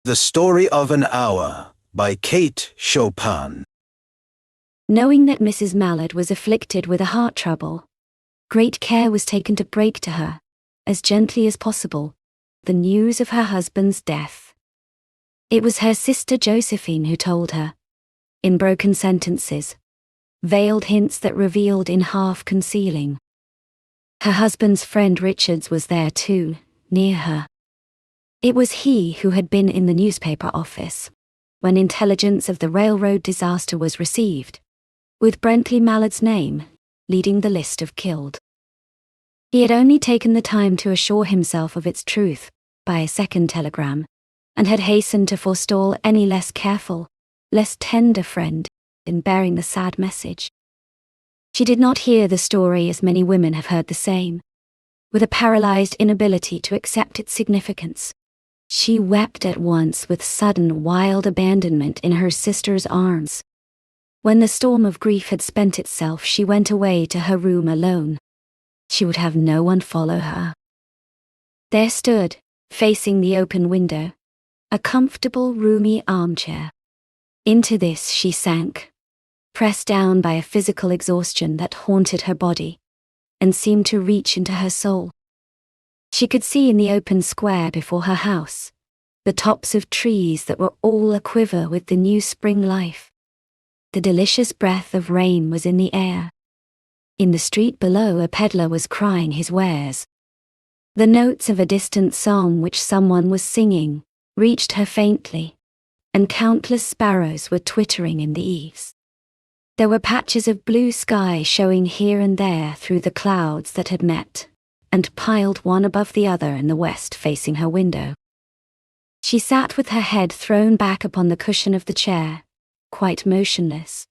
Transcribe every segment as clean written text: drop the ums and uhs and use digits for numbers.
The Story of an Hour by Kate Chopin. Knowing that Mrs. Mallard was afflicted with a heart trouble, great care was taken to break to her, as gently as possible, the news of her husband's death. It was her sister Josephine who told her, in broken sentences, veiled hints that revealed in half-concealing. Her husband's friend Richards was there too, near her. It was he who had been in the newspaper office when intelligence of the railroad disaster was received, with Brentley Mallard's name leading the list of killed. He had only taken the time to assure himself of its truth by a second telegram, and had hastened to forestall any less careful, less tender friend in bearing the sad message. She did not hear the story as many women have heard the same, with a paralyzed inability to accept its significance. She wept at once with sudden, wild abandonment in her sister's arms. When the storm of grief had spent itself, she went away to her room alone. She would have no one follow her. There stood, facing the open window, a comfortable, roomy armchair. Into this she sank, pressed down by a physical exhaustion that haunted her body and seemed to reach into her soul. She could see in the open square before her house the tops of trees that were all aquiver with the new spring life. The delicious breath of rain was in the air. In the street below, a peddler was crying his wares. The notes of a distant song which someone was singing reached her faintly, and countless sparrows were twittering in the eaves. There were patches of blue sky showing here and there through the clouds that had met and piled one above the other in the west facing her window. She sat with her head thrown back upon the cushion of the chair, quite motionless,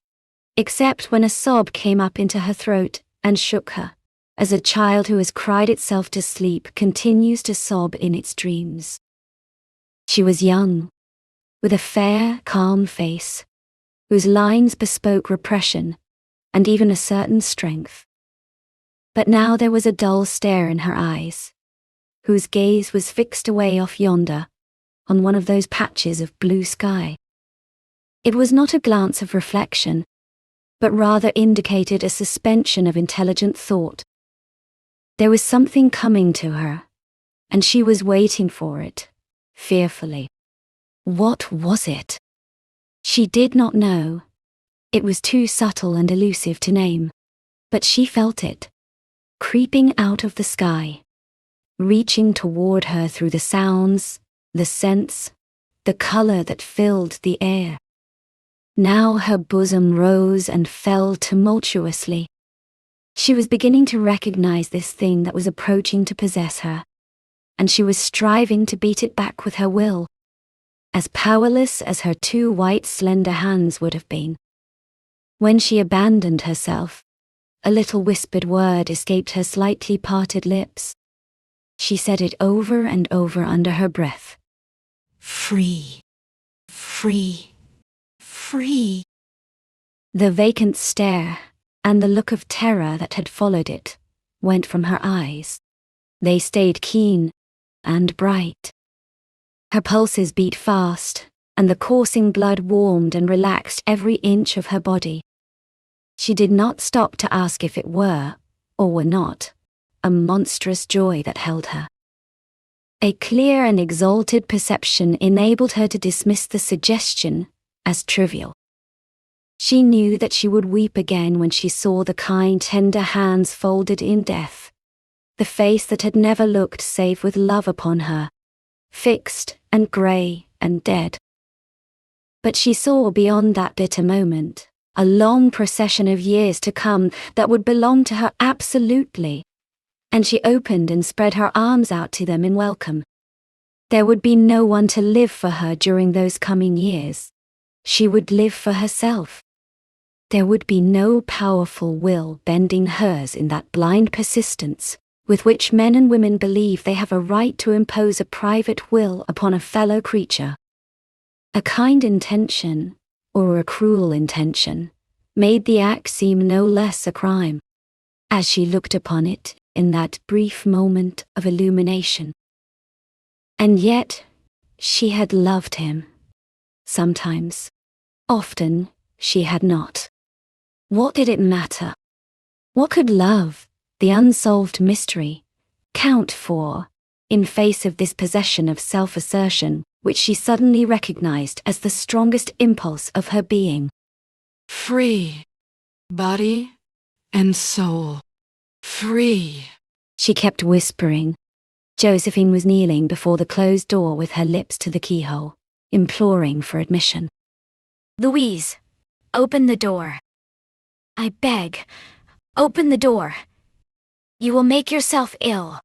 except when a sob came up into her throat and shook her, as a child who has cried itself to sleep continues to sob in its dreams. She was young, with a fair, calm face, whose lines bespoke repression and even a certain strength. But now there was a dull stare in her eyes, whose gaze was fixed away off yonder, on one of those patches of blue sky. It was not a glance of reflection, but rather indicated a suspension of intelligent thought. There was something coming to her, and she was waiting for it, fearfully. What was it? She did not know. It was too subtle and elusive to name, but she felt it, creeping out of the sky, reaching toward her through the sounds, the scents, the color that filled the air. Now her bosom rose and fell tumultuously. She was beginning to recognize this thing that was approaching to possess her, and she was striving to beat it back with her will, as powerless as her two white slender hands would have been. When she abandoned herself, a little whispered word escaped her slightly parted lips. She said it over and over under her breath. Free, free, free. The vacant stare, and the look of terror that had followed it, went from her eyes. They stayed keen and bright. Her pulses beat fast, and the coursing blood warmed and relaxed every inch of her body. She did not stop to ask if it were, or were not, a monstrous joy that held her. A clear and exalted perception enabled her to dismiss the suggestion as trivial. She knew that she would weep again when she saw the kind, tender hands folded in death, the face that had never looked save with love upon her, fixed and grey and dead. But she saw beyond that bitter moment a long procession of years to come that would belong to her absolutely, and she opened and spread her arms out to them in welcome. There would be no one to live for her during those coming years. She would live for herself. There would be no powerful will bending hers in that blind persistence with which men and women believe they have a right to impose a private will upon a fellow creature. A kind intention, or a cruel intention, made the act seem no less a crime, as she looked upon it in that brief moment of illumination. And yet, she had loved him. Sometimes. Often, she had not. What did it matter? What could love, the unsolved mystery, count for, in face of this possession of self-assertion, which she suddenly recognized as the strongest impulse of her being? Free. Body and soul. Free. She kept whispering. Josephine was kneeling before the closed door with her lips to the keyhole, imploring for admission. Louise, open the door. I beg, open the door. You will make yourself ill.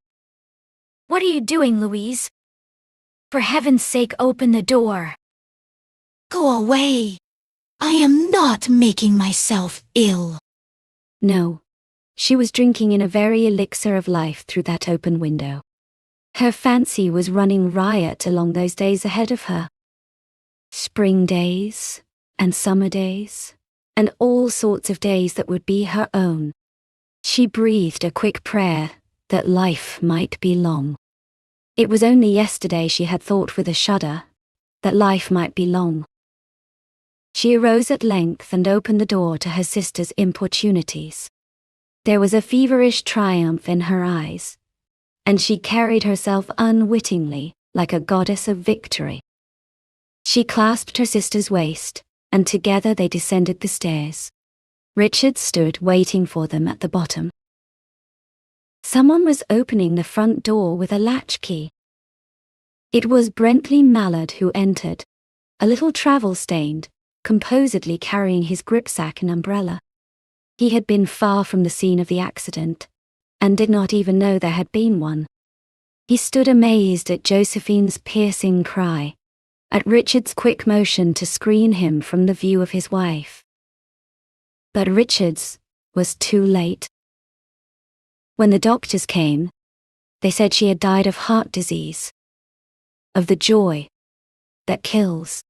What are you doing, Louise? For heaven's sake, open the door. Go away. I am not making myself ill. No. She was drinking in a very elixir of life through that open window. Her fancy was running riot along those days ahead of her. Spring days, and summer days, and all sorts of days that would be her own. She breathed a quick prayer that life might be long. It was only yesterday she had thought with a shudder that life might be long. She arose at length and opened the door to her sister's importunities. There was a feverish triumph in her eyes, and she carried herself unwittingly like a goddess of victory. She clasped her sister's waist, and together they descended the stairs. Richard stood waiting for them at the bottom. Someone was opening the front door with a latchkey. It was Bentley Mallard who entered, a little travel-stained, composedly carrying his gripsack and umbrella. He had been far from the scene of the accident, and did not even know there had been one. He stood amazed at Josephine's piercing cry, at Richard's quick motion to screen him from the view of his wife. But Richard's was too late. When the doctors came, they said she had died of heart disease, of the joy that kills.